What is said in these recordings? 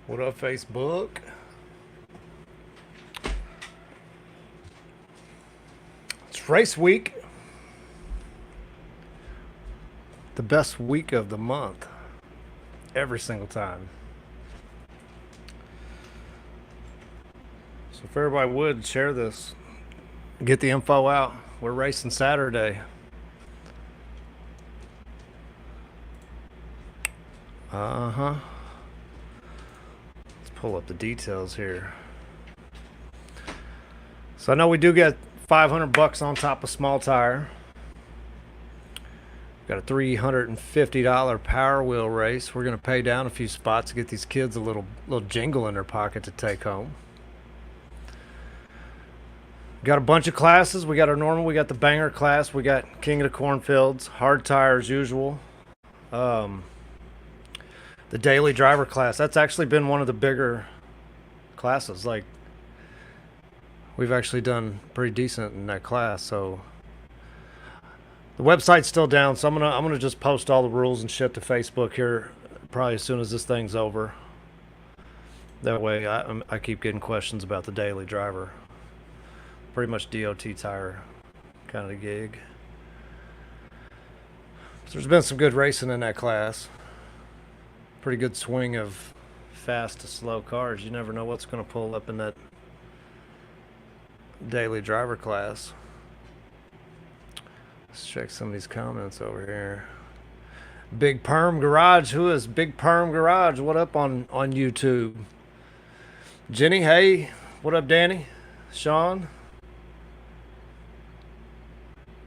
What up, Facebook? It's race week. The best week of the month. Every single time. So if everybody would share this, get the info out. We're racing Saturday. Uh-huh. Let's pull up the details here. So I know we do get $500 on top of small tire. Got a $350 Power Wheel race. We're gonna pay down a few spots to get these kids a little jingle in their pocket to take home. Got a bunch of classes. We got our normal. We got the banger class. We got King of the Cornfields, hard tire as usual. The daily driver class. That's actually been one of the bigger classes. Like, we've actually done pretty decent in that class. So the website's still down. So I'm gonna just post all the rules and shit to Facebook here probably as soon as this thing's over. That way I keep getting questions about the daily driver. Pretty much DOT tire kind of gig. So there's been some good racing in that class. Pretty good swing of fast to slow cars. You never know what's going to pull up in that daily driver class. Let's check some of these comments over here. Big Perm Garage. Who is Big Perm Garage? What up on YouTube? Jenny, hey. What up, Danny? Sean?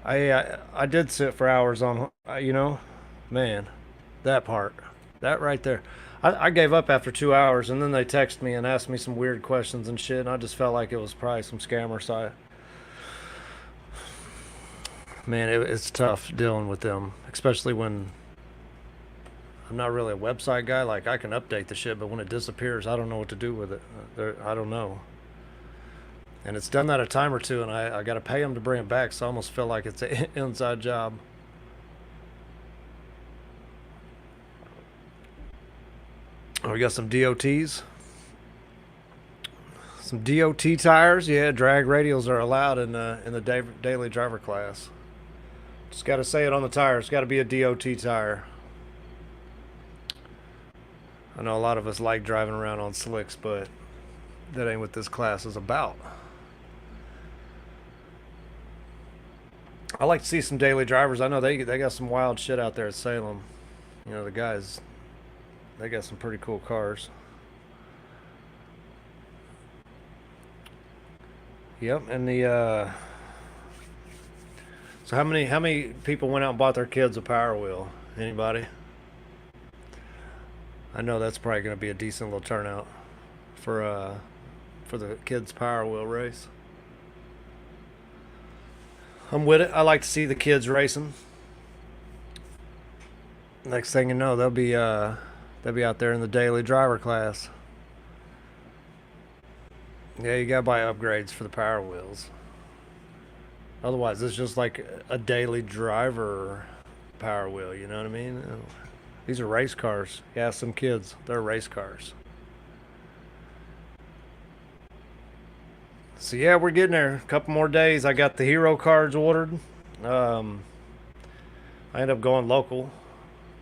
I did sit for hours on, man, that part. That right there. I gave up after 2 hours, and then they texted me and asked me some weird questions and shit, and I just felt like it was probably some scammer site. Man, it's tough dealing with them, especially when I'm not really a website guy. Like, I can update the shit, but when it disappears, I don't know what to do with it. I don't know. And it's done that a time or two, and I got to pay them to bring it back, so I almost feel like it's an inside job. Oh, we got some DOTs. Some DOT tires. Yeah, drag radials are allowed in the daily driver class. Just got to say it on the tire. It's got to be a DOT tire. I know a lot of us like driving around on slicks, but that ain't what this class is about. I like to see some daily drivers. I know they got some wild shit out there at Salem. You know, the guys, they got some pretty cool cars. Yep, and the so how many people went out and bought their kids a Power Wheel? Anybody? I know that's probably going to be a decent little turnout for the kids Power Wheel race. I'm with it. I like to see the kids racing. Next thing you know, they'll be out there in the daily driver class. Yeah, you gotta buy upgrades for the Power Wheels. Otherwise, it's just like a daily driver Power Wheel. You know what I mean? These are race cars. Yeah, some kids, they're race cars. So yeah, we're getting there. A couple more days. I got the hero cards ordered. I ended up going local.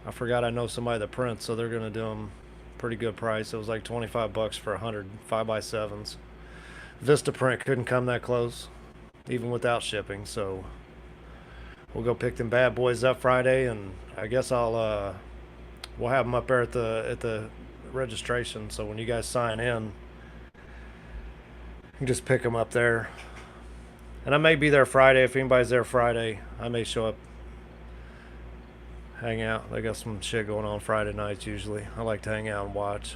I forgot I know somebody that prints, so they're gonna do them pretty good price. It was like $25 for 100 5x7s. Vista Print couldn't come that close, even without shipping. So we'll go pick them bad boys up Friday, and I guess we'll have them up there at the registration. So when you guys sign in, you can just pick them up there. And I may be there Friday. If anybody's there Friday, I may show up, hang out. They got some shit going on Friday nights usually. I like to hang out and watch,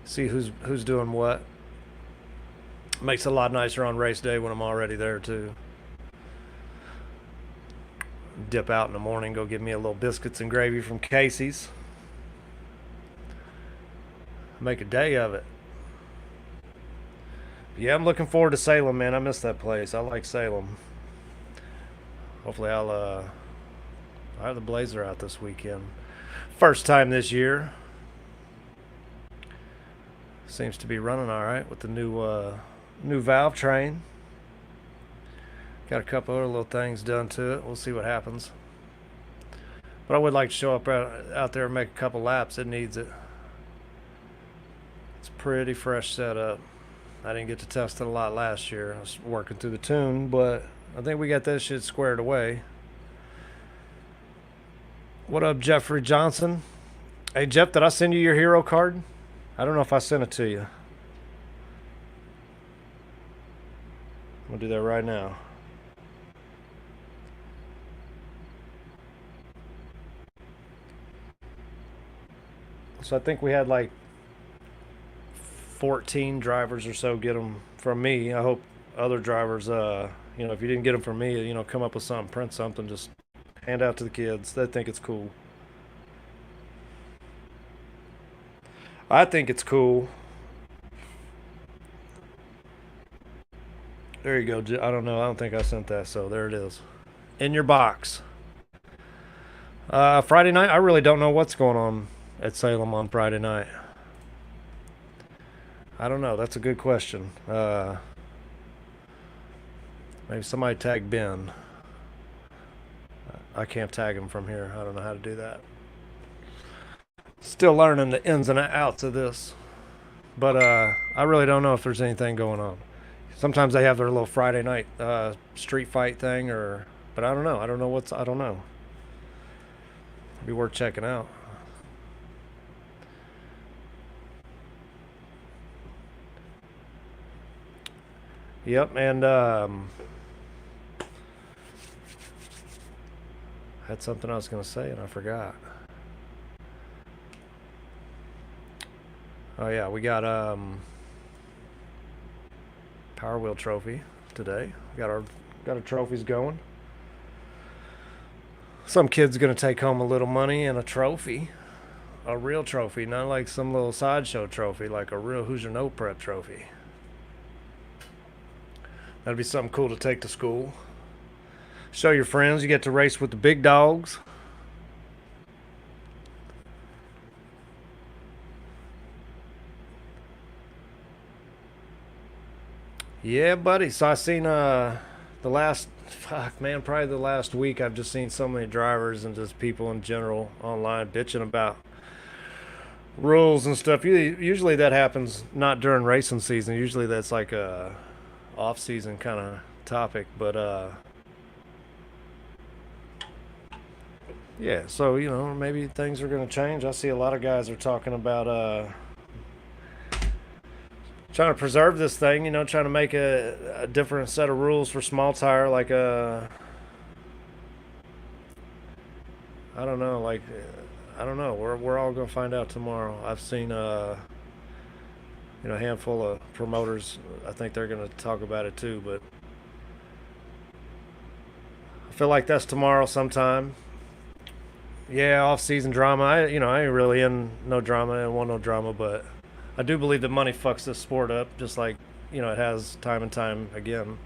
see who's doing what. Makes it a lot nicer on race day when I'm already there too. Dip out in the morning, go get me a little biscuits and gravy from Casey's. Make a day of it. Yeah, I'm looking forward to Salem, man. I miss that place. I like Salem. Hopefully I'll have the Blazer out this weekend. First time this year. Seems to be running all right with the new valve train. Got a couple other little things done to it. We'll see what happens. But I would like to show up out there and make a couple laps. It needs it. It's pretty fresh setup. I didn't get to test it a lot last year. I was working through the tune, but I think we got this shit squared away. What up, Jeffrey Johnson? Hey, Jeff, did I send you your hero card? I don't know if I sent it to you. I'm going to do that right now. So I think we had like 14 drivers or so get them from me. I hope other drivers, if you didn't get them from me, come up with something, print something, just hand out to the kids. They think it's cool. I think it's cool. There you go. I don't know. I don't think I sent that, so there it is. In your box. Friday night, I really don't know what's going on at Salem on Friday night. I don't know. That's a good question. Maybe somebody tag Ben. I can't tag him from here. I don't know how to do that. Still learning the ins and outs of this. But I really don't know if there's anything going on. Sometimes they have their little Friday night street fight thing, but I don't know. I don't know. It'd be worth checking out. Yep, and had something I was going to say and I forgot. Oh yeah, we got Power Wheel trophy today. Got our trophies going. Some kid's gonna take home a little money and a trophy, a real trophy, not like some little sideshow trophy, like a real Hoosier No Prep trophy. That'd be something cool to take to school. Show your friends. You get to race with the big dogs. Yeah, buddy. So I seen probably the last week, I've just seen so many drivers and just people in general online bitching about rules and stuff. Usually that happens not during racing season. Usually that's like a off-season kind of topic. But yeah, so maybe things are going to change. I see a lot of guys are talking about trying to preserve this thing, trying to make a different set of rules for small tire, like I don't know, we're all gonna find out tomorrow. I've seen a handful of promoters. I think they're gonna talk about it too, but I feel like that's tomorrow sometime. Yeah, off-season drama. I ain't really in no drama and want no drama, but I do believe that money fucks this sport up, just like it has time and time again.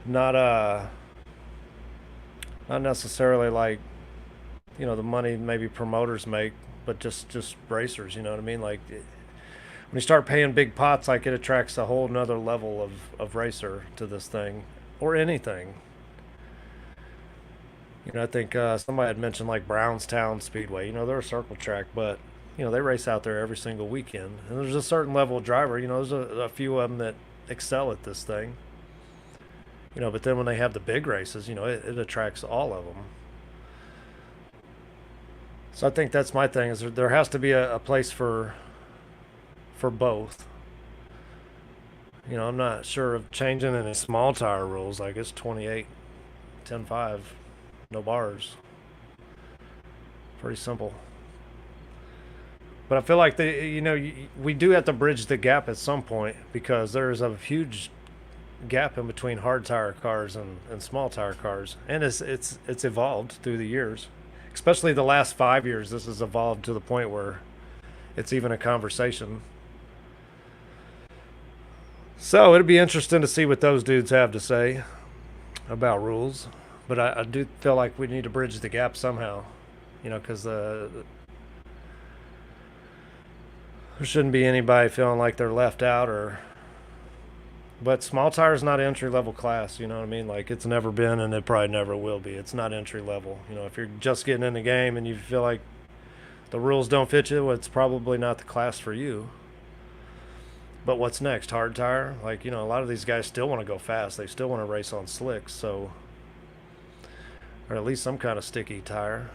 Not necessarily like the money maybe promoters make, but just racers. You know what I mean? Like when you start paying big pots, like it attracts a whole nother level of racer to this thing or anything. I think somebody had mentioned like Brownstown Speedway. They're a circle track, but they race out there every single weekend. And there's a certain level of driver, there's a few of them that excel at this thing. But then when they have the big races, it attracts all of them. So I think that's my thing, is there has to be a place for both. I'm not sure of changing any small tire rules. Like it's 28, 10.5, no bars. Pretty simple. But I feel like we do have to bridge the gap at some point, because there's a huge gap in between hard tire cars and small tire cars, and it's evolved through the years, especially the last 5 years. This has evolved to the point where it's even a conversation. So it'd be interesting to see what those dudes have to say about rules. But I do feel like we need to bridge the gap somehow, because there shouldn't be anybody feeling like they're left out or. But small tire is not entry level class, you know what I mean? Like it's never been and it probably never will be. It's not entry level. You know, if you're just getting in the game and you feel like the rules don't fit you, well, it's probably not the class for you. But what's next? Hard tire? Like, you know, a lot of these guys still want to go fast. They still want to race on slicks, so or at least some kind of sticky tire.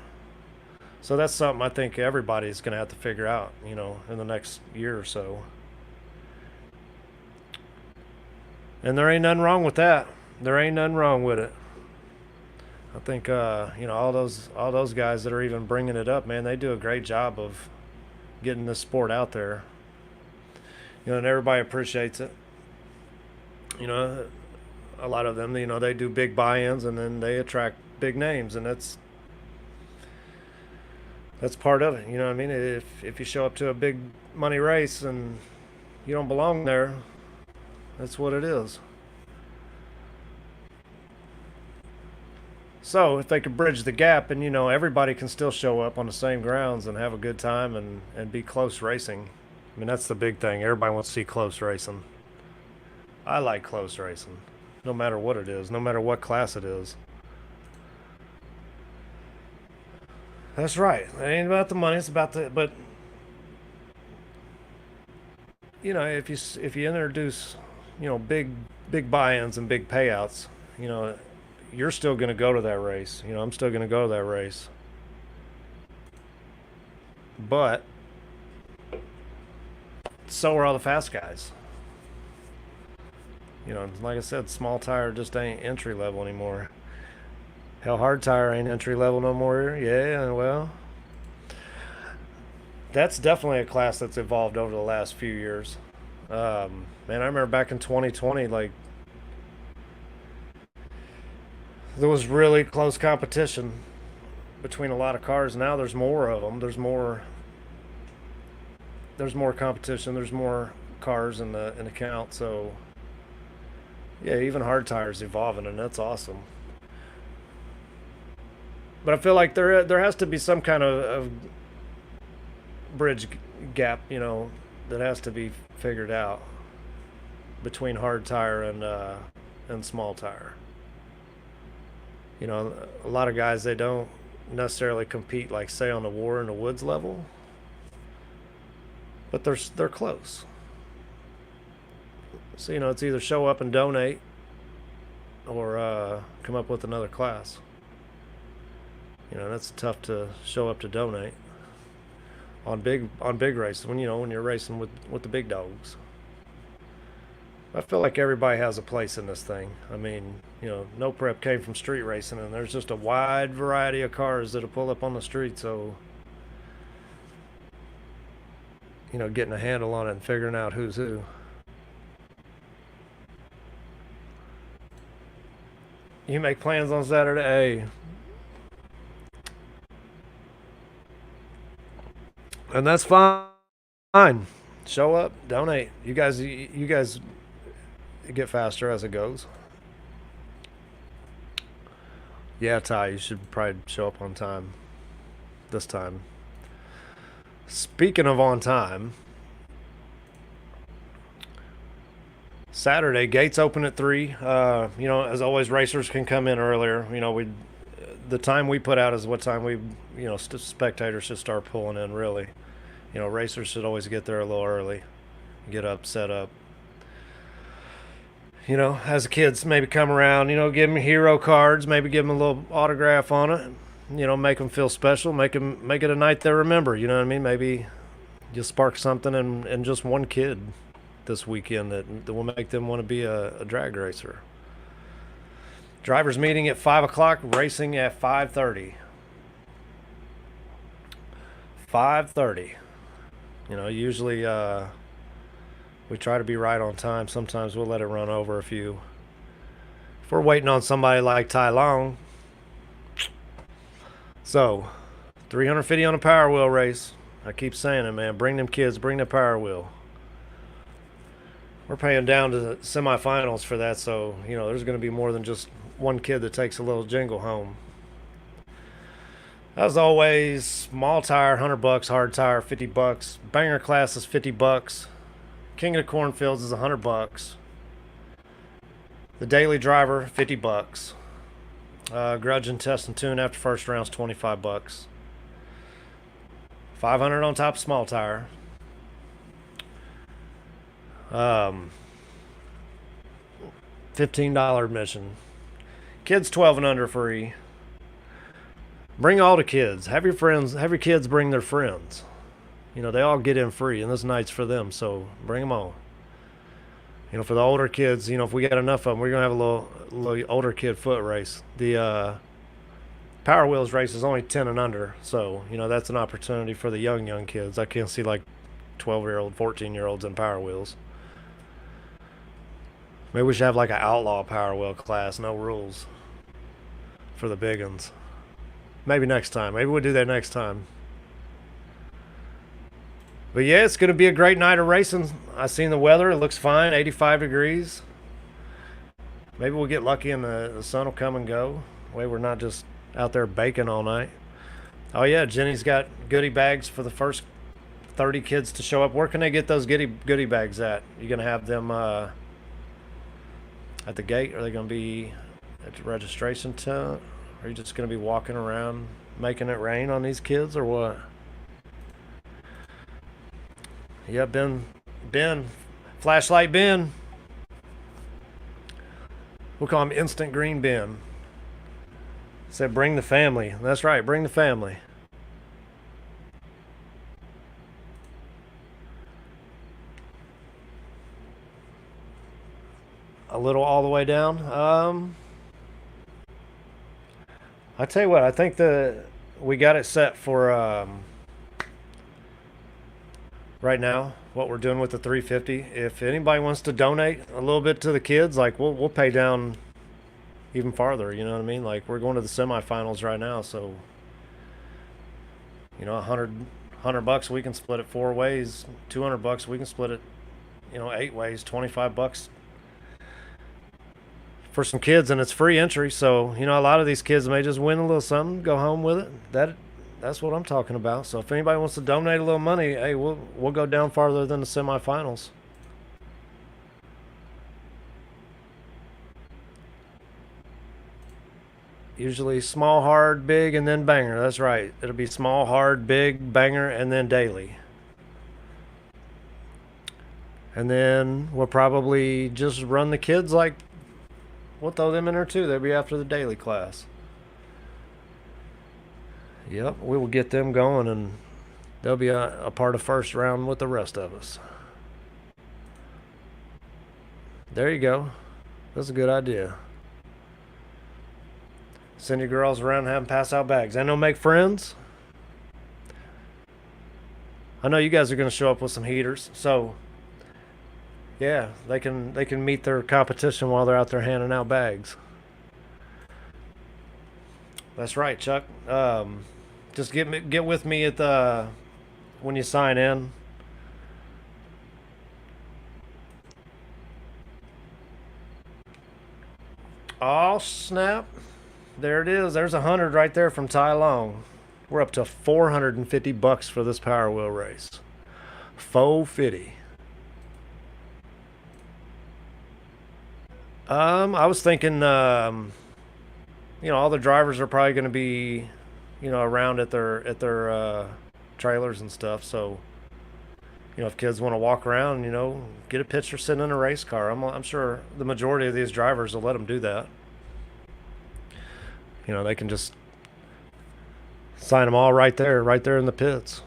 So that's something I think everybody's going to have to figure out, you know, in the next year or so. And there ain't nothing wrong with that. There ain't nothing wrong with it. I think you know, all those guys that are even bringing it up, man, they do a great job of getting this sport out there. You know, and everybody appreciates it. You know, a lot of them, you know, they do big buy-ins and then they attract big names, and that's part of it. You know what I mean? If you show up to a big money race and you don't belong there, that's what it is. So if they could bridge the gap and, you know, everybody can still show up on the same grounds and have a good time and be close racing. I mean, that's the big thing. Everybody wants to see close racing. I like close racing, no matter what it is, no matter what class it is. That's right. It ain't about the money. It's about the, but you know, if you introduce, you know, big buy-ins and big payouts, you know, you're still going to go to that race. You know, I'm still going to go to that race. But so are all the fast guys. You know, like I said, small tire just ain't entry level anymore. Hell, hard tire ain't entry level no more. Yeah, well, that's definitely a class that's evolved over the last few years. Man, I remember back in 2020, like, there was really close competition between a lot of cars. Now there's more of them. There's more competition. There's more cars in the count. So yeah, even hard tires evolving, and that's awesome. But I feel like there has to be some kind of bridge gap, you know, that has to be figured out between hard tire and small tire. You know, a lot of guys, they don't necessarily compete like, say, on the War in the Woods level, but they're close. So, you know, it's either show up and donate or come up with another class. You know, that's tough to show up to donate on big races when, you know, when you're racing with the big dogs. I feel like everybody has a place in this thing. I mean, you know, No Prep came from street racing, and there's just a wide variety of cars that'll pull up on the street. So, you know, getting a handle on it and figuring out who's who. You make plans on Saturday, hey. And that's fine. Show up, donate. You guys get faster as it goes. Yeah, Ty, you should probably show up on time this time. Speaking of on time, Saturday, gates open at 3. You know, as always, racers can come in earlier. You know, the time we put out is what time we, you know, spectators should start pulling in, really. You know, racers should always get there a little early, get up, set up. You know, as the kids maybe come around, you know, give them hero cards, maybe give them a little autograph on it. You know, make them feel special, make it a night they remember. You know what I mean? Maybe you'll spark something in just one kid this weekend that will make them want to be a drag racer. Drivers meeting at 5 o'clock, racing at 5:30. 5:30. You know, usually we try to be right on time. Sometimes we'll let it run over a few. If we're waiting on somebody like Tai Long. So, 350 on a Power Wheel race. I keep saying it, man. Bring them kids, bring the Power Wheel. We're paying down to the semifinals for that, so, you know, there's going to be more than just one kid that takes a little jingle home. As always, small tire, $100. Hard tire, $50. Banger class is $50. King of the Cornfields is $100. The daily driver, $50. Grudge and test and tune after first round's $25. 500 on top of small tire. $15 admission. Kids 12 and under free. Bring all the kids. Have your friends. Have your kids bring their friends. You know, they all get in free, and this night's for them. So bring them all. You know, for the older kids, you know, if we got enough of them, we're gonna have a little older kid foot race. The Power Wheels race is only 10 and under, so you know that's an opportunity for the young kids. I can't see like 12-year-old, 14-year-olds in Power Wheels. Maybe we should have like an outlaw Power Wheel class, no rules, for the big ones. Maybe next time. Maybe we'll do that next time. But yeah, it's going to be a great night of racing. I seen the weather. It looks fine, 85 degrees. Maybe we'll get lucky and the sun will come and go. Way we're not just out there baking all night. Oh yeah, Jenny's got goodie bags for the first 30 kids to show up. Where can they get those goodie bags at? You going to have them at the gate? Are they going to be at the registration tent? Are you just going to be walking around making it rain on these kids or what? Yeah, Ben, Flashlight Ben. We'll call him Instant Green Ben. Said bring the family. That's right, bring the family. A little all the way down. I tell you what, I think we got it set for right now. What we're doing with the 350. If anybody wants to donate a little bit to the kids, like we'll pay down even farther. You know what I mean? Like we're going to the semifinals right now, so you know, $100 we can split it 4 ways. $200 we can split it, you know, 8 ways. $25 for some kids, and it's free entry. So you know, a lot of these kids may just win a little something, go home with it. That's what I'm talking about. So if anybody wants to donate a little money, hey, we'll go down farther than the semifinals. Usually small, hard, big, and then banger. That's right. It'll be small, hard, big, banger, and then daily. And then we'll probably just run the kids like we'll throw them in there too. They'll be after the daily class. Yep, we will get them going, and they'll be a part of first round with the rest of us. There you go. That's a good idea. Send your girls around and have them pass out bags. And they'll make friends. I know you guys are going to show up with some heaters, so yeah, they can meet their competition while they're out there handing out bags. That's right, Chuck. Just get with me at the when you sign in. Oh snap! There it is. There's 100 right there from Ty Long. We're up to $450 for this Power Wheel race. $450. I was thinking, you know, all the drivers are probably going to be, you know, around at their trailers and stuff. So, you know, if kids want to walk around, you know, get a picture sitting in a race car. I'm sure the majority of these drivers will let them do that. You know, they can just sign them all right there in the pits.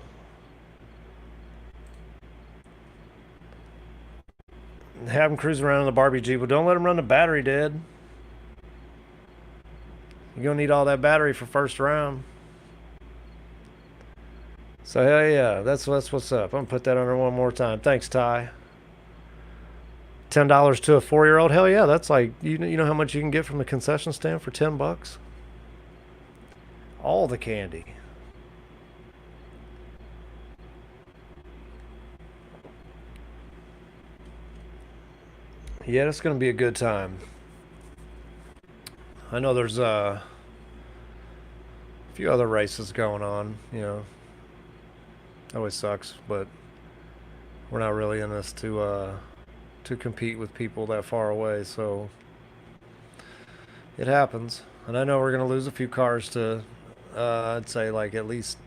Have them cruise around in the Barbie Jeep, but don't let them run the battery dead. You're going to need all that battery for first round. So, hell yeah, that's what's up. I'm going to put that on there one more time. Thanks, Ty. $10 to a 4-year-old? Hell yeah, that's like, you know how much you can get from the concession stand for $10? All the candy. Yeah, it's going to be a good time. I know there's a few other races going on, you know. Always sucks, but we're not really in this to compete with people that far away, so it happens. And I know we're gonna lose a few cars to, I'd say like at least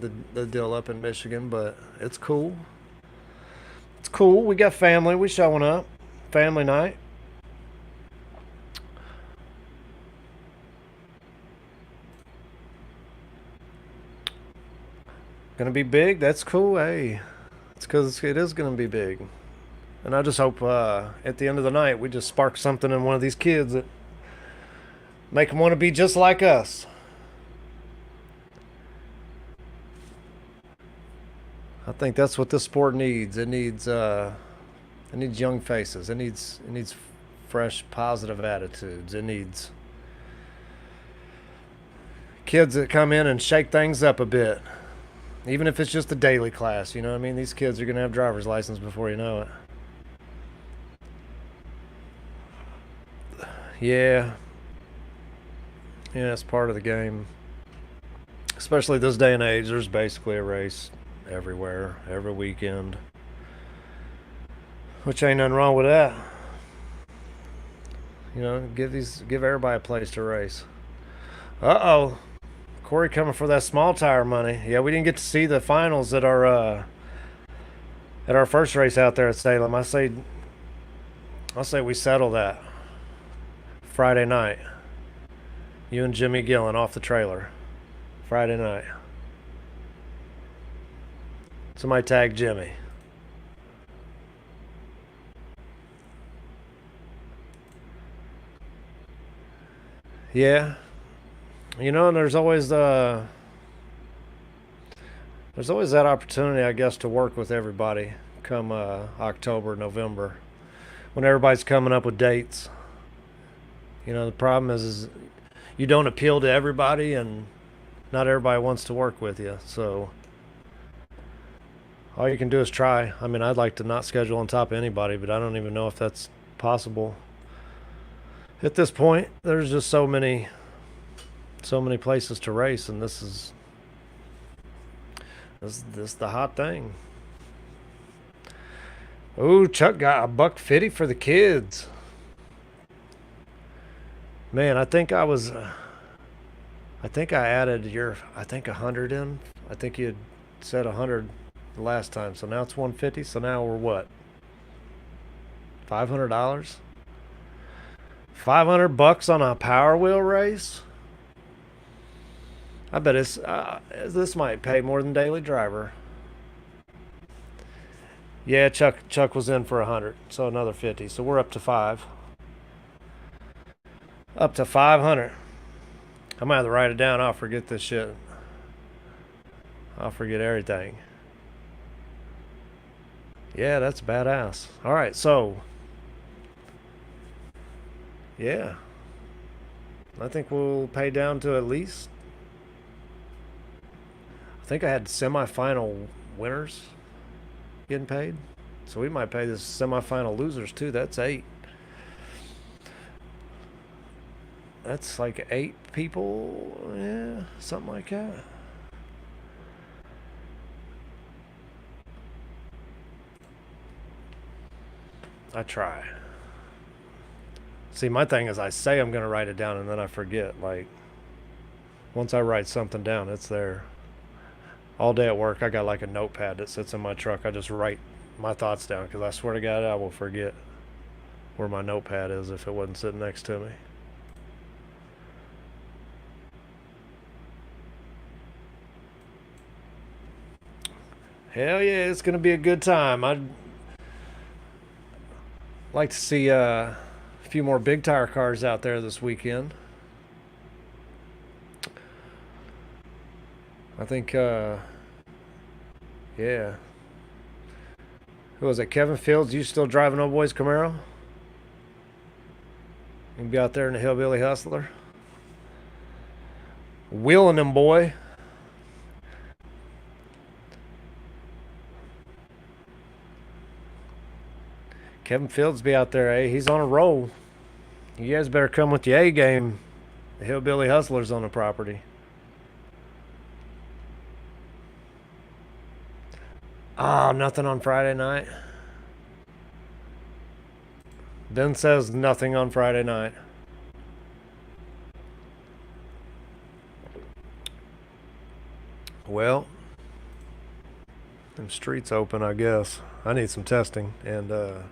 the deal up in Michigan, but it's cool. It's cool. We got family. We showing up. Family night. Gonna be big. That's cool. Hey, it's because it is gonna be big. And I just hope at the end of the night we just spark something in one of these kids that make them want to be just like us. I think that's what this sport needs. It needs young faces. It needs fresh, positive attitudes. It needs kids that come in and shake things up a bit. Even if it's just a daily class, you know what I mean? These kids are going to have driver's license before you know it. Yeah. Yeah, it's part of the game. Especially this day and age, there's basically a race everywhere, every weekend. Which ain't nothing wrong with that. You know, give everybody a place to race. Uh-oh. Corey coming for that small tire money. Yeah, we didn't get to see the finals at our first race out there at Salem. I'll say we settle that Friday night. You and Jimmy Gillen off the trailer. Friday night. Somebody tag Jimmy. Yeah. You know, and there's always that opportunity, I guess, to work with everybody come October, November, when everybody's coming up with dates. You know, the problem is you don't appeal to everybody, and not everybody wants to work with you. So all you can do is try. I mean, I'd like to not schedule on top of anybody, but I don't even know if that's possible. At this point, there's just so many places to race, and this is the hot thing. Ooh, Chuck got $150 for the kids. Man, I think I added 100 in. I think you had said 100 the last time, so now it's 150. So now we're what? $500. $500 on a Power Wheel race. I bet this might pay more than Daily Driver. Yeah, Chuck was in for 100, so another 50. So we're up to 5. Up to 500. I might have to write it down. I'll forget this shit. I'll forget everything. Yeah, that's badass. All right, so yeah, I think we'll pay down to at least. I think I had semifinal winners getting paid, so we might pay the semifinal losers too. That's 8. That's like 8 people, yeah, something like that. I try. See, my thing is I say I'm going to write it down and then I forget. Like, once I write something down, it's there. All day at work, I got like a notepad that sits in my truck. I just write my thoughts down because I swear to God, I will forget where my notepad is if it wasn't sitting next to me. Hell yeah, it's going to be a good time. I'd like to see a few more big tire cars out there this weekend. I think, yeah. Who was it? Kevin Fields? You still driving old boy's Camaro? You can be out there in the Hillbilly Hustler. Wheeling them, boy. Kevin Fields be out there, eh? He's on a roll. You guys better come with the A game. The Hillbilly Hustler's on the property. Oh, nothing on Friday night. Ben says nothing on Friday night. Well, them streets open, I guess. I need some testing, and I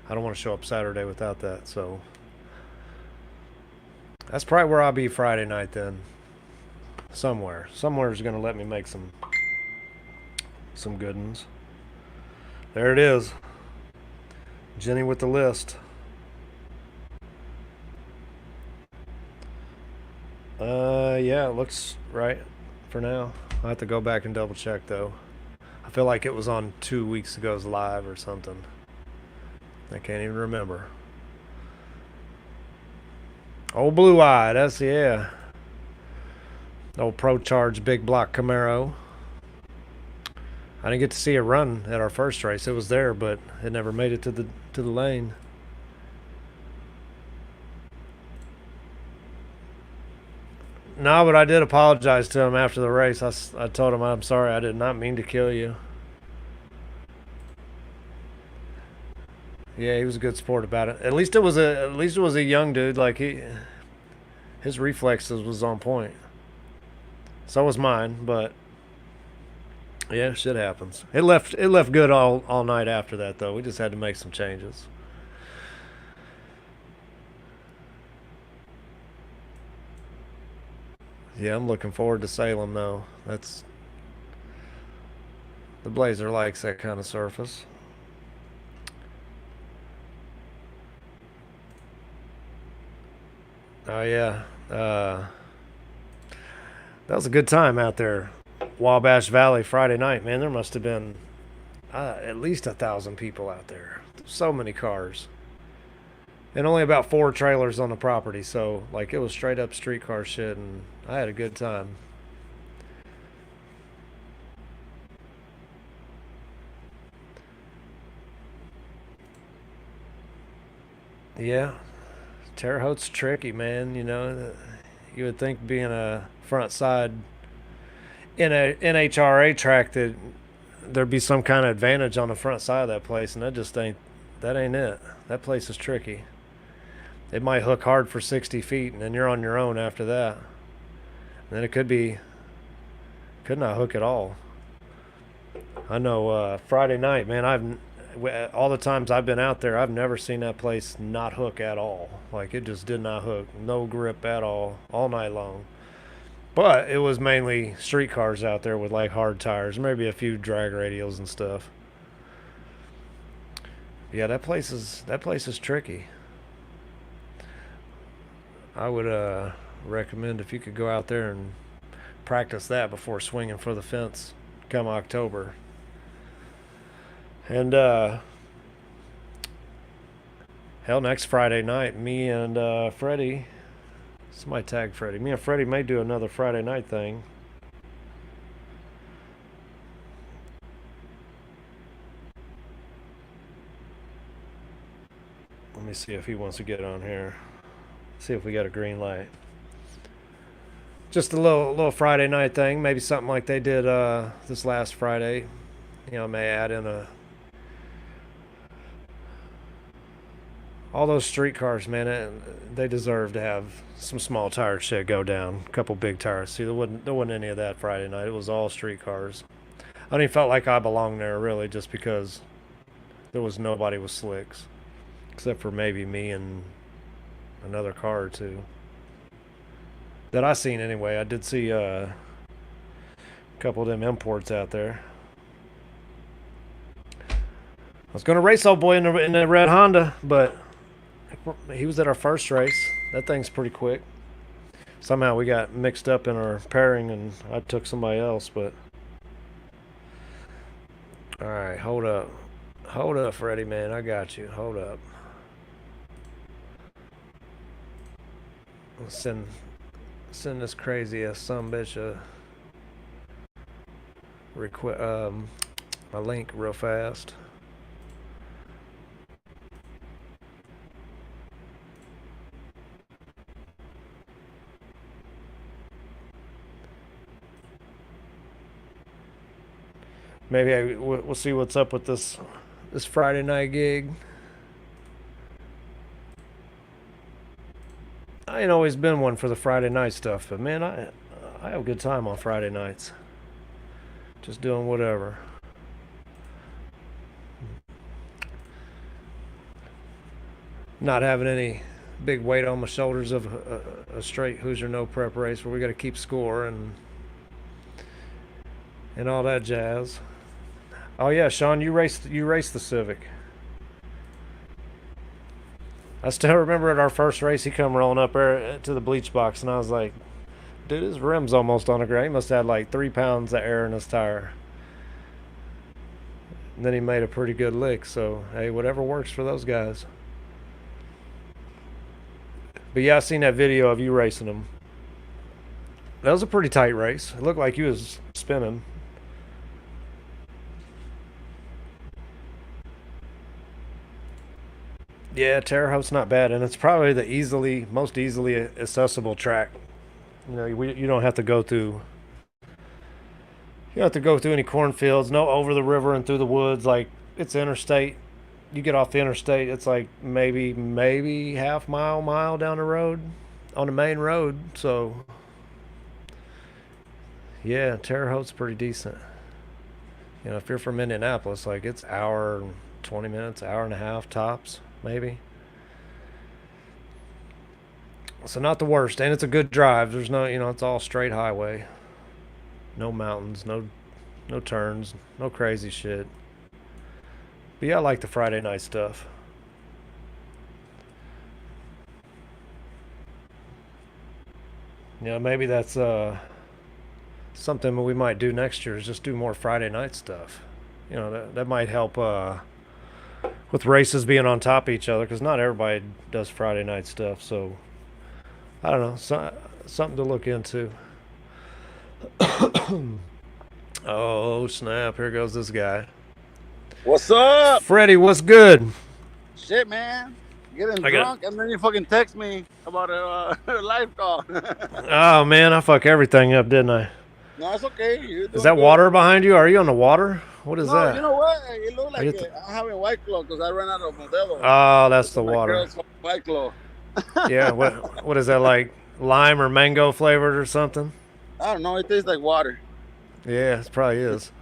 don't want to show up Saturday without that. So that's probably where I'll be Friday night then. Somewhere's gonna let me make some good ones. There it is. Jenny with the list. Yeah, it looks right for now. I'll have to go back and double check though. I feel like it was on 2 weeks ago's live or something. I can't even remember. Old Blue Eye, that's yeah. Old Pro Charge big block Camaro. I didn't get to see it run at our first race. It was there, but it never made it to the lane. No, but I did apologize to him after the race. I told him I'm sorry. I did not mean to kill you. Yeah, he was a good sport about it. At least it was a young dude. Like his reflexes was on point. So was mine, but yeah, shit happens. It left good all night after that though. We just had to make some changes. Yeah, I'm looking forward to Salem though. That's the Blazer likes that kind of surface. Oh yeah, that was a good time out there, Wabash Valley Friday night. Man, there must have been at least 1,000 people out there. So many cars, and only about 4 trailers on the property. So like it was straight up streetcar shit, and I had a good time. Yeah, Terre Haute's tricky, man. You know, you would think being a front side in a NHRA track that there'd be some kind of advantage on the front side of that place, and that ain't it. That place is tricky. It might hook hard for 60 feet, and then you're on your own after that. And then could not hook at all. I know Friday night, man. All the times I've been out there, I've never seen that place not hook at all. Like it just did not hook, no grip at all night long. But it was mainly street cars out there with like hard tires, maybe a few drag radials and stuff. Yeah, that place is tricky. I would recommend if you could go out there and practice that before swinging for the fence come October. And hell, next Friday night, me and Freddie. Somebody tag Freddie. Me and Freddie may do another Friday night thing. Let me see if he wants to get on here. See if we got a green light. Just a little Friday night thing. Maybe something like they did this last Friday. You know, may add in all those street cars, man. They deserve to have some small tire shit go down. A couple big tires. See, there wasn't any of that Friday night. It was all street cars. I don't even felt like I belonged there really, just because there was nobody with slicks, except for maybe me and another car or two that I seen anyway. I did see a couple of them imports out there. I was gonna race old boy in the red Honda, but he was at our first race. That thing's pretty quick. Somehow we got mixed up in our pairing, and I took somebody else. But all right, hold up, Freddie, man. I got you. Hold up. Let's send this crazy ass some bitch my link real fast. Maybe we'll see what's up with this Friday night gig. I ain't always been one for the Friday night stuff, but man, I have a good time on Friday nights. Just doing whatever. Not having any big weight on my shoulders of a straight Hoosier no prep race where we got to keep score and all that jazz. Oh yeah, Sean, you raced the Civic. I still remember at our first race, he come rolling up there to the bleach box, and I was like, dude, his rim's almost on the ground. He must have had like 3 pounds of air in his tire. And then he made a pretty good lick, so hey, whatever works for those guys. But yeah, I seen that video of you racing him. That was a pretty tight race. It looked like you was spinning. Yeah, Terre Haute's not bad, and it's probably the most easily accessible track. You know, you don't have to go through. You don't have to go through any cornfields. No over the river and through the woods. Like, it's interstate. You get off the interstate, it's like maybe half mile down the road on the main road. So yeah, Terre Haute's pretty decent. You know, if you're from Indianapolis, like it's hour and 20 minutes, hour and a half tops, maybe. So not the worst, and it's a good drive. There's no, it's all straight highway. No mountains, no turns, no crazy shit. But yeah, I like the Friday night stuff. Maybe that's something we might do next year is just do more Friday night stuff. That might help with races being on top of each other, because not everybody does Friday night stuff. So I don't know, something to look into. Oh snap! Here goes this guy. What's up? Freddie, what's good? Shit, man. Getting drunk and then you fucking text me about a live call. Oh, man, I fuck everything up, didn't I? No, it's okay. Is that good. Water behind you? Are you on the water? What is that? You know what? It looks like I'm having White Claw because I ran out of Modelo. Oh, that's the water. White Claw. Yeah, what is that, like lime or mango flavored or something? I don't know. It tastes like water. Yeah, it probably is.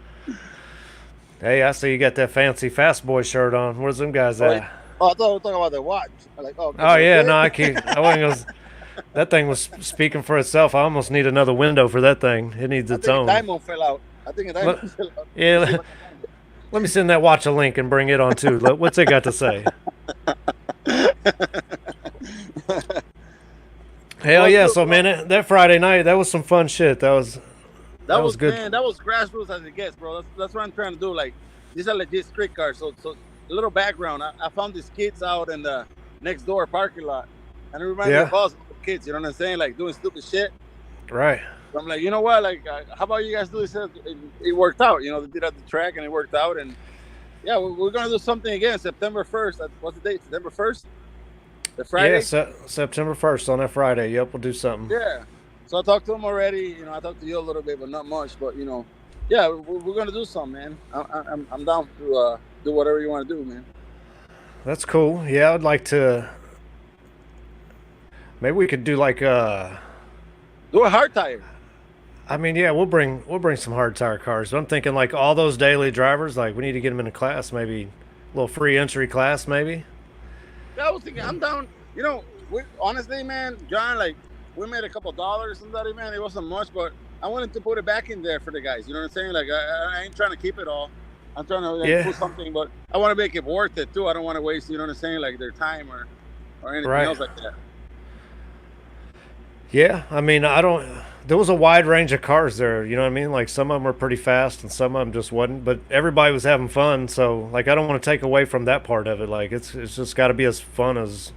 Hey, I see you got that fancy Fast Boy shirt on. Where's them guys at? Oh, I thought we were talking about the watch. I'm like, oh yeah, no, I can't. I wasn't gonna, that thing was speaking for itself. I almost need another window for that thing. It needs its own. A diamond fell out. I think a diamond fell out. Yeah, let me send that watch a link and bring it on too. What's it got to say? Hell yeah! So man, that Friday night, that was some fun shit. That was good. Man, that was grassroots as it gets, bro. That's what I'm trying to do. Like, these are legit street cars. So a little background. I found these kids out in the next door parking lot, and it reminds me of us kids. You know what I'm saying? Like doing stupid shit. Right. So I'm like, you know what? Like, how about you guys do this? It worked out. You know, they did at the track and it worked out. And yeah, we're gonna do something again. September 1st. What's the date? September 1st. The Friday. Yeah, September 1st on that Friday. Yep, we'll do something. Yeah. So I talked to him already. You know, I talked to you a little bit, but not much. But yeah, we're gonna do something, man. I'm down to do whatever you want to do, man. That's cool. Yeah, I'd like to. Maybe we could do like do a hard tire. I mean, yeah, we'll bring some hard tire cars. But I'm thinking like all those daily drivers, like we need to get them in a class, maybe a little free entry class, maybe. Yeah, I was thinking I'm down. Honestly, man, John, like. We made a couple dollars and that, man. It wasn't much, but I wanted to put it back in there for the guys. You know what I'm saying? Like, I ain't trying to keep it all. I'm trying to put something, but I want to make it worth it too. I don't want to waste, you know what I'm saying, like their time or anything else like that. Yeah, I mean, there was a wide range of cars there. You know what I mean? Like some of them were pretty fast and some of them just wasn't. But everybody was having fun, so like I don't want to take away from that part of it. Like it's just got to be as fun as.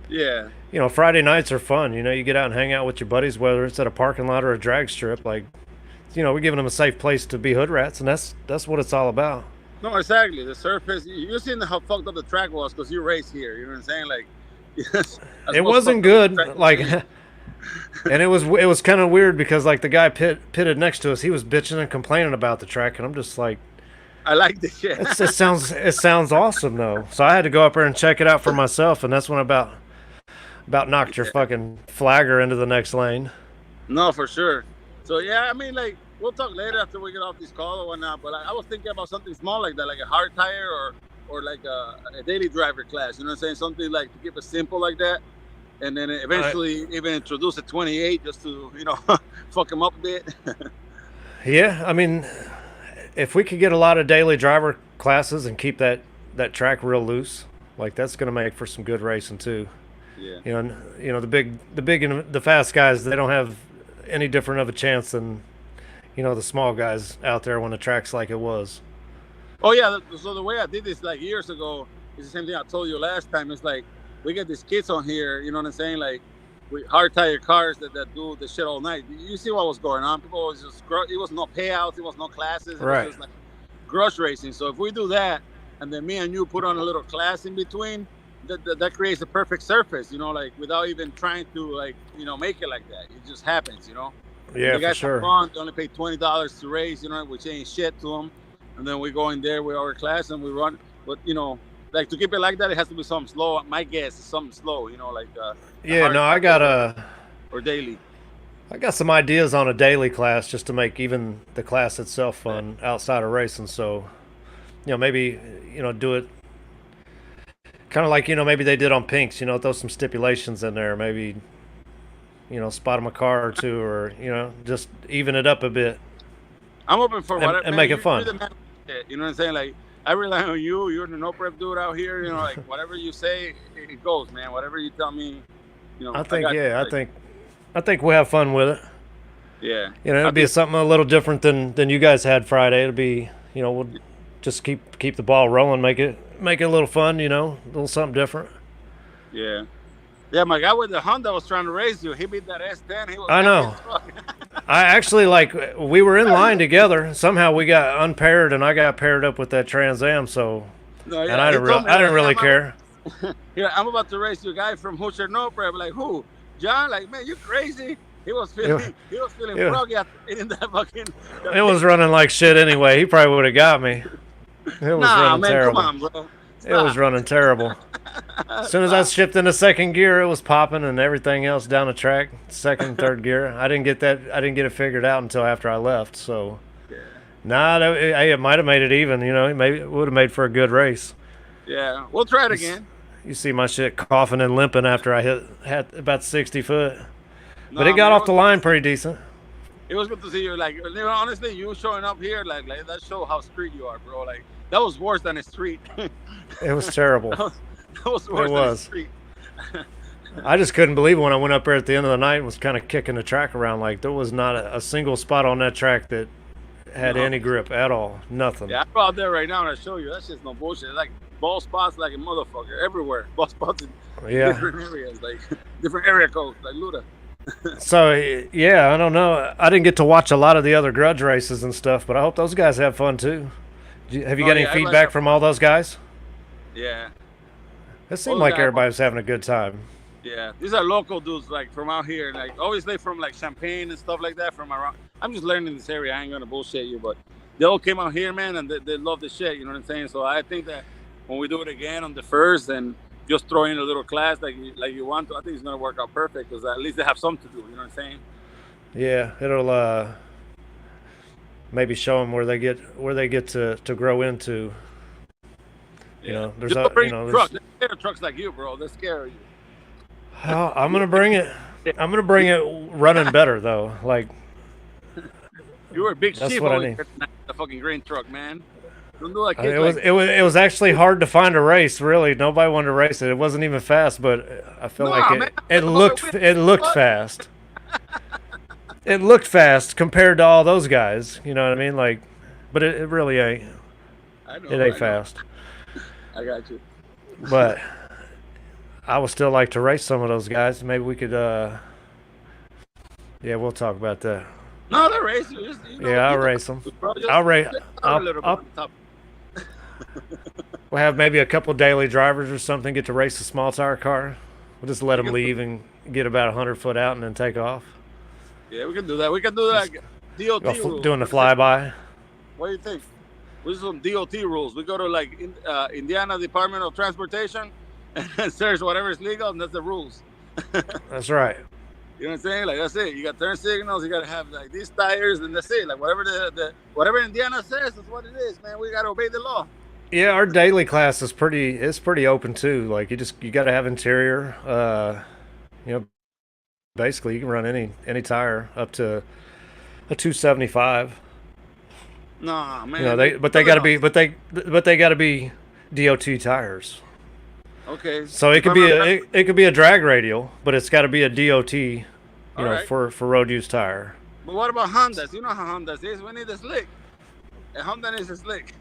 Yeah. Friday nights are fun. You get out and hang out with your buddies, whether it's at a parking lot or a drag strip. Like, we're giving them a safe place to be hood rats, and that's what it's all about. No, exactly. The surface. You've seen how fucked up the track was because you race here. You know what I'm saying? Like, yes, it wasn't good. Like, and it was kind of weird because like the guy pitted next to us, he was bitching and complaining about the track, and I'm just like, I like this shit. It sounds awesome though. So I had to go up there and check it out for myself, and that's when I about knocked your Yeah. fucking flagger into the next lane. No, for sure. So yeah, I mean, like we'll talk later after we get off this call or whatnot. But like, I was thinking about something small like that, like a hard tire or like a daily driver class. You know what I'm saying? Something like to keep it simple like that, and then eventually even introduce a 28 just to fuck them up a bit. Yeah, I mean, if we could get a lot of daily driver classes and keep that track real loose, like that's going to make for some good racing too. Yeah. The big and the fast guys, they don't have any different of a chance than the small guys out there when the track's like it was. Oh yeah. So the way I did this like years ago is the same thing I told you last time. It's like we get these kids on here. You know what I'm saying? Like we hard tire cars that do the shit all night. You see what was going on? People was just it was no payouts. It was no classes. It Right. was just like grush racing. So if we do that, and then me and you put on a little class in between, that creates a perfect surface. Like without even trying to make it like that. It just happens. Yeah, The for guys sure. have fun. They only pay $20 to race. Which ain't shit to them. And then we go in there with our class and we run. But like to keep it like that, it has to be something slow. My guess is something slow. Like Yeah, hard no, or daily. I got some ideas on a daily class just to make even the class itself fun outside of racing. So, maybe do it kind of like maybe they did on Pinks. Throw some stipulations in there. Maybe spot them a car or two, or just even it up a bit I'm open for and, whatever. and Man, make it you're fun. the man. You know what I'm saying? Like I rely on you. You're the no prep dude out here. Like whatever you say, it goes, man. Whatever you tell me, I think got you. yeah, Like, I think we'll have fun with it. yeah. It'll I be think, something a little different than you guys had Friday. It'll be we'll just keep the ball rolling, make it a little fun, a little something different. yeah. Yeah, my guy with the Honda was trying to race you. He beat that S10. He was I happy know. as fuck. I actually we were in line together. Somehow we got unpaired, and I got paired up with that Trans Am. So, No, and yeah. I He didn't told me, I didn't like, really care. Yeah, I'm about to race you, guy from Hoosier, no prep. Like who? John? Like man, you crazy? He was feeling It, he was feeling it, froggy after eating that fucking. it was running like shit anyway. He probably would have got me. It was Nah, running man, terrible. come on, bro. It was Stop. running terrible. As soon as I shipped into second gear, it was popping, and everything else down the track, second and third gear. I didn't get it figured out until after I left. So, Yeah. nah, it might have made it even. Maybe it would have made for a good race. Yeah, we'll try it again. You see my shit coughing and limping after I had about 60 foot, but No, it got man, off the line pretty decent. it was good to see you. Like, honestly, you showing up here, like that show how street you are, bro. Like, that was worse than a street. It was terrible. That was worse than a was. street. I just couldn't believe it when I went up there at the end of the night and was kind of kicking the track around. Like there was not a single spot on that track that had No. any grip at all. Nothing. Yeah, I go out there right now and I show you. That's just no bullshit. Like ball spots, like a motherfucker everywhere. Ball spots in Yeah. different areas, like different area codes, like Luda. So yeah, I don't know. I didn't get to watch a lot of the other grudge races and stuff, but I hope those guys have fun too. Have you Oh, got any yeah, everybody feedback have from all those guys? Yeah, It seemed All like the guys- everybody was having a good time. yeah. These are local dudes, like from out here, like obviously from like Champaign and stuff like that, from around. I'm just learning this area. I ain't gonna bullshit you, but they all came out here, man, and they love the shit. You know what I'm saying? So I think that when we do it again on the first and just throw in a little class like you want to, I think it's gonna work out perfect because at least they have something to do. You know what I'm saying? Yeah, it'll maybe show them where they get to grow into. There's Just bring there's, trucks. They're scared of trucks like you, bro. They're scared of you. oh, I'm gonna bring it. I'm gonna bring it running better though. Like You were a big That's sheep what I over need. here tonight, the fucking green truck, man. Don't do like it kids was like it was actually hard to find a race. Really, nobody wanted to race it. It wasn't even fast, but I feel Nah, like man. it looked fast. It looked fast compared to all those guys. You know what I mean? Like, but it really ain't. I know, It I ain't know. fast. I got you. But I would still like to race some of those guys. Maybe we could. Yeah, we'll talk about that. No, they're racing. Yeah, I'll race them. I'll We'll have maybe a couple daily drivers or something get to race a small tire car. We'll just let them leave and get about 100 foot out and then take off. Yeah, we can do that. We can do that. DOT rules. Doing the flyby. What do you think? We do some DOT rules. We go to like Indiana Department of Transportation and search whatever is legal, and that's the rules. That's right. You know what I'm saying? Like that's it. You got turn signals. You got to have like these tires, and that's it. Like whatever whatever Indiana says, that's what it is, man. We got to obey the law. Yeah, our daily class is pretty open too. Like you got to have interior. You know, basically you can run any tire up to a 275. Nah, man. You know, they got to be DOT tires. Okay. So it could be a drag radial, but it's got to be a DOT, right. for road use tire. But what about Hondas? You know how Hondas is. We need a slick. A Honda needs a slick.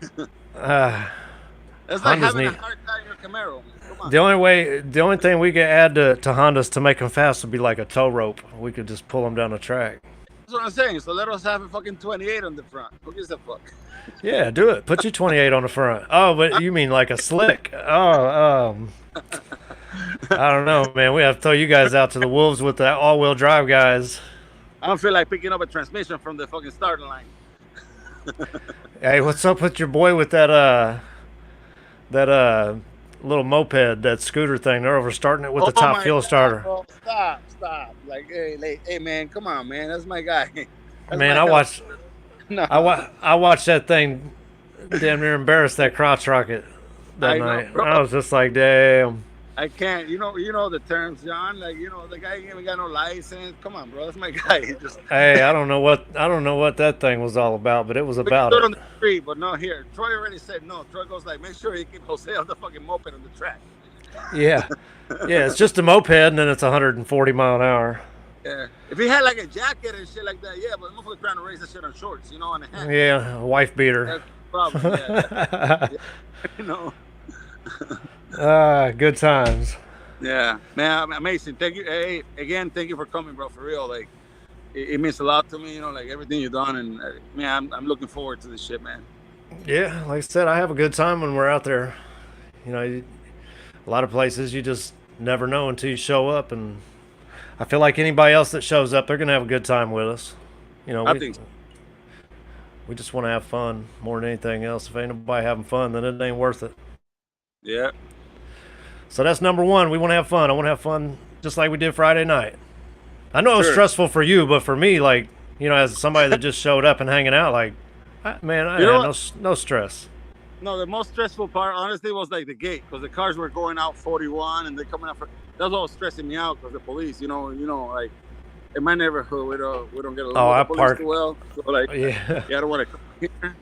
It's like having a hard time in your Camaro. Come on. The only thing we could add to Hondas to make them fast would be like a tow rope. We could just pull them down the track. That's what I'm saying. So let us have a fucking 28 on the front. Who gives a fuck? Yeah, do it. Put your 28 on the front. Oh, but you mean like a slick? Oh, I don't know, man. We have to throw you guys out to the wolves with the all-wheel drive guys. I don't feel like picking up a transmission from the fucking starting line. Hey, what's up with your boy with that little moped, that scooter thing? They're over starting it with the top fuel starter. Bro. Stop. Like, hey, man, come on, man. That's my guy. That's man, my I watched that thing damn near embarrass that crotch rocket that night. I was just like, damn. I can't. You know the terms, John. Like, the guy ain't even got no license. Come on, bro. That's my guy. Hey, I don't know what that thing was all about, but it was about it. On the street, but no here. Troy already said no. Troy goes like, make sure you keep Jose on the fucking moped on the track. Yeah. Yeah, it's just a moped and then it's 140 mile an hour. Yeah. If he had like a jacket and shit like that, yeah, but motherfucker trying to raise that shit on shorts, on the hat. Yeah, a wife beater. That's the problem, yeah. Good times. Yeah, man, amazing. Thank you. Hey, again, thank you for coming, bro. For real, like it means a lot to me. Like everything you've done, and man, I'm looking forward to this shit, man. Yeah, like I said, I have a good time when we're out there. A lot of places you just never know until you show up, and I feel like anybody else that shows up, they're gonna have a good time with us. I think so. We just want to have fun more than anything else. If ain't nobody having fun, then it ain't worth it. Yeah. So that's number one. We want to have fun. I want to have fun just like we did Friday night. I know it was stressful for you, but for me, like, as somebody that just showed up and hanging out, like, man, I had no stress. No, the most stressful part, honestly, was like the gate, because the cars were going out 41 and they're coming out. That was all stressing me out because the police, like in my neighborhood, we don't get along with the police too well. So like, I don't want to come here.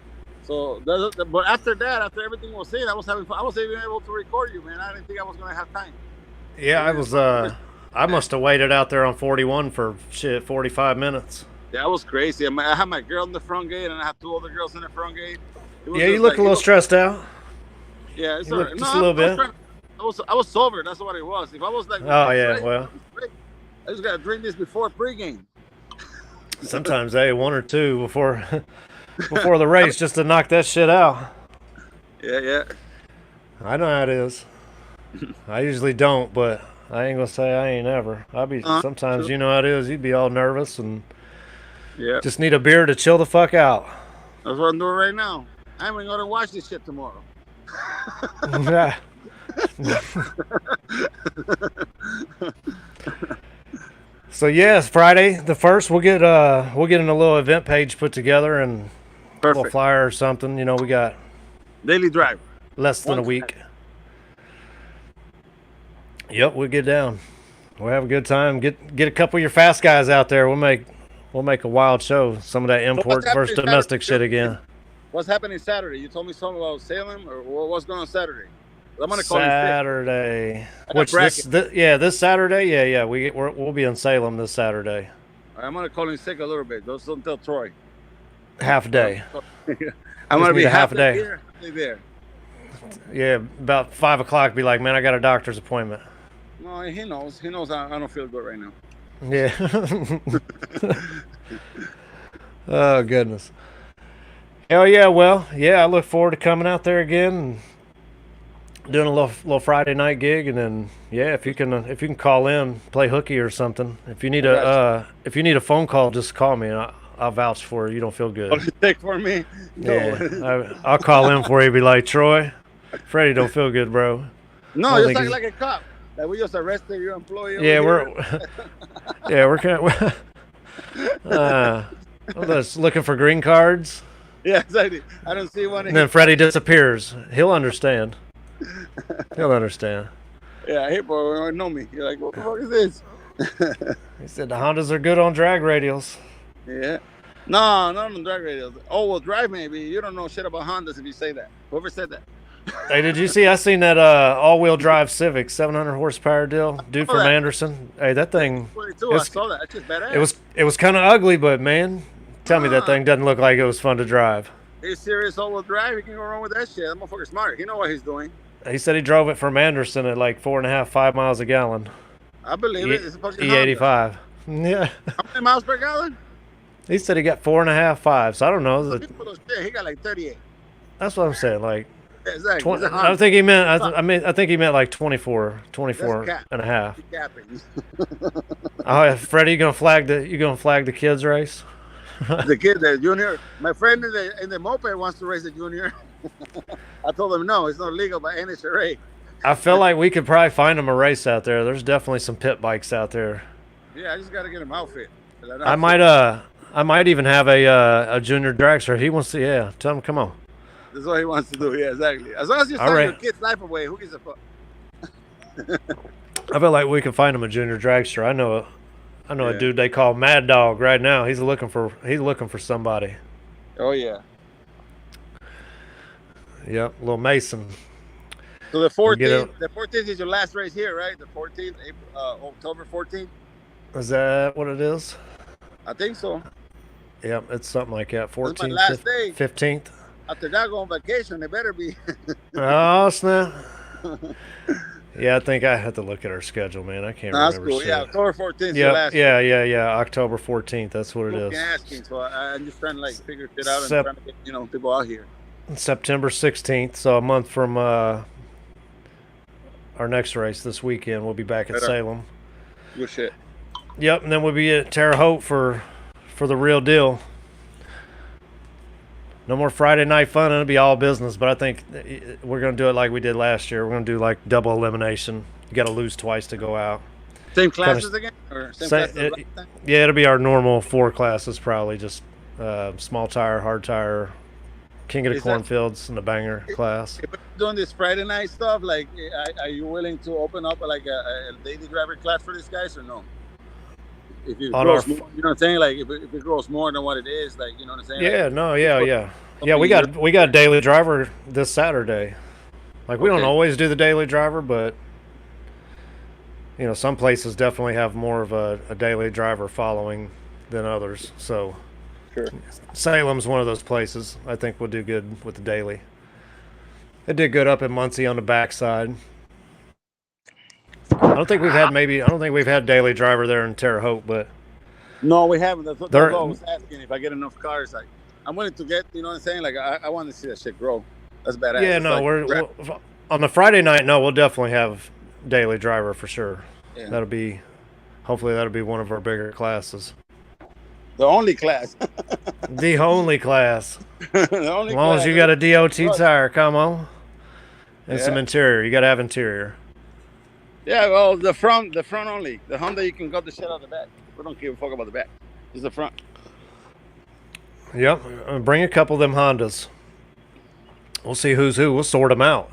So, but after that, after everything was said, I was having fun. I was even able to record you, man. I didn't think I was gonna have time. Yeah, I was. I must have waited out there on 41 for 45 minutes. Yeah, it was crazy. I had my girl in the front gate, and I had two other girls in the front gate. Yeah, you look a little stressed out. Yeah, it's just a little bit. I was sober. That's what it was. If I was like, well, I just gotta drink this before pregame. Sometimes, one or two before the race, just to knock that shit out. Yeah. I know how it is. I usually don't, but I ain't gonna say I ain't ever. I'll be sometimes. You know how it is. You'd be all nervous and just need a beer to chill the fuck out. That's what I'm doing right now. I'm even gonna watch this shit tomorrow. Yeah. So yes, Friday the 1st, we'll get in a little event page put together and a little flyer or something. We got daily drive. Less than a week. Yep, we'll get down. We'll have a good time. Get a couple of your fast guys out there. We'll make a wild show. Some of that import versus domestic shit again. What's happening Saturday? You told me something about Salem, or what's going on Saturday? I'm gonna call Saturday. This Saturday. Yeah. We'll be in Salem this Saturday. I'm gonna call in sick a little bit. Don't tell Troy. Half day. I'm gonna be half a day here, there. Yeah, about 5 o'clock. Be like, man, I got a doctor's appointment. No, he knows. He knows I don't feel good right now. Yeah. Oh goodness. Hell yeah. Well, yeah. I look forward to coming out there again and doing a little Friday night gig, and then if you can call in, play hooky or something. If you need a phone call, just call me and I'll vouch for you. You don't feel Oh, good. you take for me? No. Yeah, I'll call in for you. Be like, Troy, Freddie don't feel good, bro. I No, don't just think he's. like a cop. Like we just arrested your employee over Yeah, here. we're kind of. I'm just looking for green cards, Yeah, exactly. I don't see one. and then Freddie disappears. He'll understand. He'll understand. Yeah, hey, bro, know me. You're like, what the fuck is this? He said the Hondas are good on drag radials. Yeah. No, not on drag radios. Oh, well, drive maybe. You don't know shit about Hondas if you say that. Whoever said that. Hey, did you see? I seen that all-wheel drive Civic, 700 horsepower deal, dude saw from that. Anderson. Hey, that thing. 22, I It's- saw that. That's just badass. It was kind of ugly, but man, tell me that Ah. thing doesn't look like it was fun to drive. He's serious all-wheel drive. He can go wrong with that shit. That motherfucker's smart. He know what he's doing. He said he drove it from Anderson at like 4.5, 5 miles a gallon. I believe it. It's a fucking E85. Yeah. How many miles per gallon? He said he got 4.5, 5. So I don't know. People don't shit. He got like 38. That's what I'm saying. Like, Yeah, exactly. 20, He's a I Honda. think he meant. I think he meant like 24 That's cap. and a half. He's capping. Oh, yeah, Freddie, you gonna flag the kids race? The kid, the junior. My friend in the moped wants to race the junior. I told him no, it's not legal by NHRA. I feel like we could probably find him a race out there. There's definitely some pit bikes out there. Yeah, I just gotta get him outfit. I might even have a junior dragster. He wants to. Yeah, tell him come on. That's what he wants to do. Yeah, exactly. As long as you're All taking right. your kid's life away, who gives a fuck? I feel like we can find him a junior dragster. I know Yeah. a dude they call Mad Dog right now. He's looking for somebody. Oh yeah. Yep, little Mason. So the Get 14th, a- the 14th is your last race here, right? The 14th, October 14th. Is that what it is? I think so. Yep, it's something like that. That's my 14th, last day. 15th. After that, go on vacation. It better be. Oh snap! Yeah, I think I have to look at our schedule, man. I can't That's remember. cool. shit. Yeah, October 14th is your Yeah, last. yeah. October 14th. That's what it People is. keep asking, so I'm just trying to like figure shit out and Sep- trying to get people out here. September 16th. So a month from our next race this weekend, we'll be back at Better. Salem. Good shit. Yep, and then we'll be at Terre Haute for the real deal. No more Friday night fun. It'll be all business, but I think we're going to do it like we did last year. We're going to do like double elimination. You got to lose twice to go out. Same classes again, or same classes as last time? Yeah, it'll be our normal 4 classes, probably just small tire, hard tire, king of the Is that- cornfields, and the banger class. If we're doing this Friday night stuff, like, are you willing to open up like a daily driver class for these guys or no? If it On grows our- more, you know what I'm saying? Like, if it grows more than what it is, like, you know what I'm saying? Yeah, Like, no, yeah. Yeah, we got a daily driver this Saturday. Like we don't Okay. always do the daily driver, but some places definitely have more of a daily driver following than others. So Sure. Salem's one of those places I think will do good with the daily. It did good up in Muncie on the backside. I don't think we've had daily driver there in Terre Haute, but No, we haven't. That's what There- I was asking. If I get enough cars, like, I'm willing to get, you know what I'm saying? Like, I want to see that shit grow. That's badass. yeah, It's no, like, we're on the Friday night. No, we'll definitely have daily driver for sure. yeah. Hopefully that'll be one of our bigger classes. The only class. The only class. The only As long as you got a DOT Right. tire, come on. And some Yeah. interior. You got to have interior. Yeah, well, the front only. The Honda, you can cut the shit out of the back. We don't give a fuck about the back. Just the front. Yep. Bring a couple of them Hondas. We'll see who's who. We'll sort them out.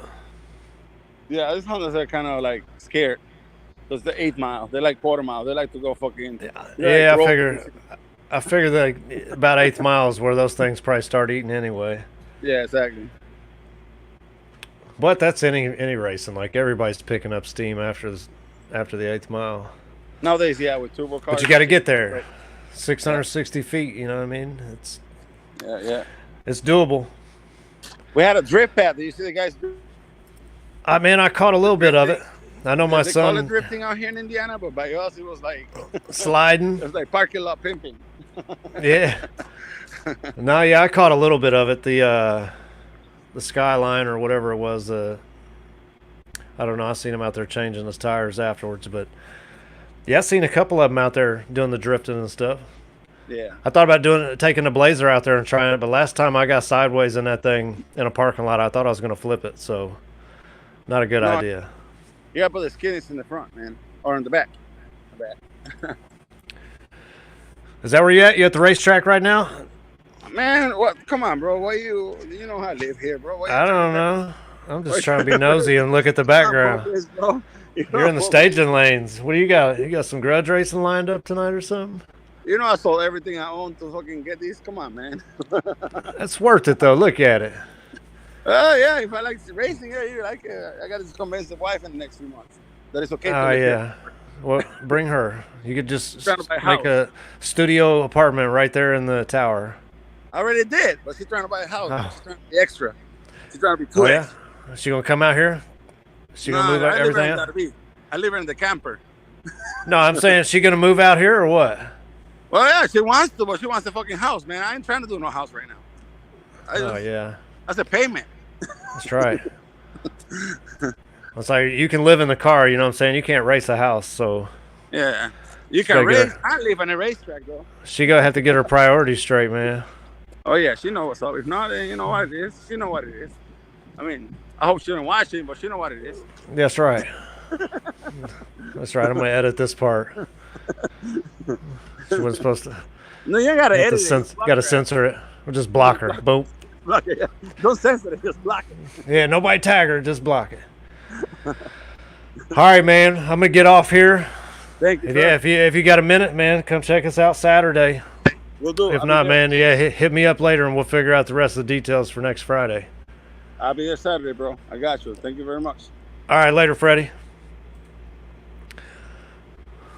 Yeah, these Hondas are kind of like scared. Because the 8 mile, they like quarter mile. They like to go fucking. Yeah, like, I figure that about 8th mile is where those things probably start eating anyway. Yeah, exactly. But that's any racing. Like everybody's picking up steam after the 8th mile. Nowadays, yeah, with turbo cars. But you got to get there. Right. 660 feet. You know what I mean? Yeah. It's doable. We had a drift pad. Did you see the guys? I caught a little bit of it. I know my They call it son drifting out here in Indiana, but by us, it was like sliding. it was like parking lot pimping. Yeah. No, yeah, I caught a little bit of it. The Skyline or whatever it was. I don't know. I seen him out there changing his tires afterwards, but yeah, I seen a couple of them out there doing the drifting and stuff. Yeah. I thought about taking the Blazer out there and trying it, but last time I got sideways in that thing in a parking lot, I thought I was going to flip it. So, not a good No, idea. you gotta put the skids in the front, man, or in the back. The back. Is that where you at? You at the racetrack right now? Man, what? Come on, bro. Why you know how I live here, bro? I don't know. I'm just trying to be nosy and look at the background. Bro. You're in the staging lanes. What do you got? You got some grudge racing lined up tonight or something? You know I sold everything I own to fucking get these. Come on, man. That's worth it though. Look at it. Oh yeah, if I like racing, yeah, you like it. I got to convince the wife in the next few months that it's okay. Oh yeah. Well, bring her. You could just Trying to buy a make a studio apartment right there in the tower. I already did, but she's trying to buy a house. Oh. She's trying to be extra. She's trying to be too Oh yeah. extra. Is she gonna come out here? Is she gonna move out everything out? I live in the camper. No, I'm saying, is she gonna move out here or what? Well, yeah, she wants to, but she wants a fucking house, man. I ain't trying to do no house right now. Oh yeah. That's a payment. That's right. It's like you can live in the car, you know what I'm saying? You can't race a house, so Yeah. You gotta can get race. I live on a racetrack, though. she gonna have to get her priorities straight, man. Oh, yeah, she know what's up. If not, then you know what it is. She know what it is. I mean, I hope she didn't watch it, but she know what it is. That's right. That's right. I'm gonna edit this part. She wasn't supposed to. No, you ain't got to Got edit it. to censor it. We'll just block her. Boom. Block it, yeah. Don't censor it. Just block it. Yeah, nobody tag her. Just block it. All right, man. I'm gonna get off here. Thank you. Yeah, if you got a minute, man, come check us out Saturday. We'll do it. If not, man, yeah, hit me up later and we'll figure out the rest of the details for next Friday. I'll be there Saturday, bro. I got you. Thank you very much. All right, later, Freddie.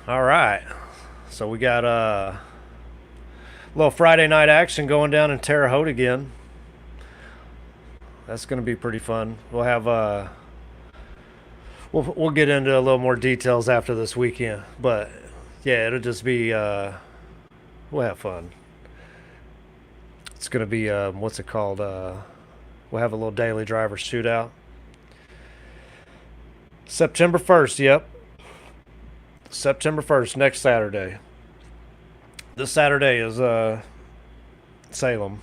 All right. So we got a little Friday night action going down in Terre Haute again. That's going to be pretty fun. We'll have we'll get into a little more details after this weekend, but yeah, it'll just be we'll have fun. It's going to be what's it called? We'll have a little daily driver shootout. September 1st, yep. September 1st, next Saturday. This Saturday is Salem.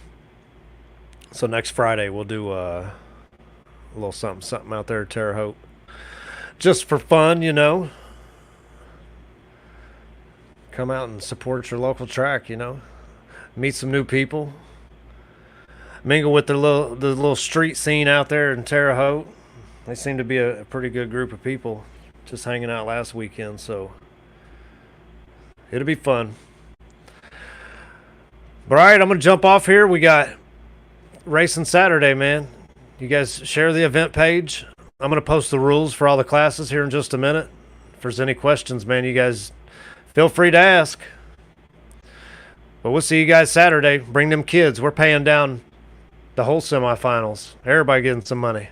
So next Friday we'll do a little something out there at Terre Haute. Just for fun, you know. Come out and support your local track, you know. Meet some new people. Mingle with the little street scene out there in Terre Haute. They seem to be a pretty good group of people just hanging out last weekend, so it'll be fun. But all right, I'm going to jump off here. We got racing Saturday, man. You guys share the event page. I'm going to post the rules for all the classes here in just a minute. If there's any questions, man, you guys feel free to ask. But we'll see you guys Saturday. Bring them kids. We're paying down the whole semifinals. Everybody getting some money.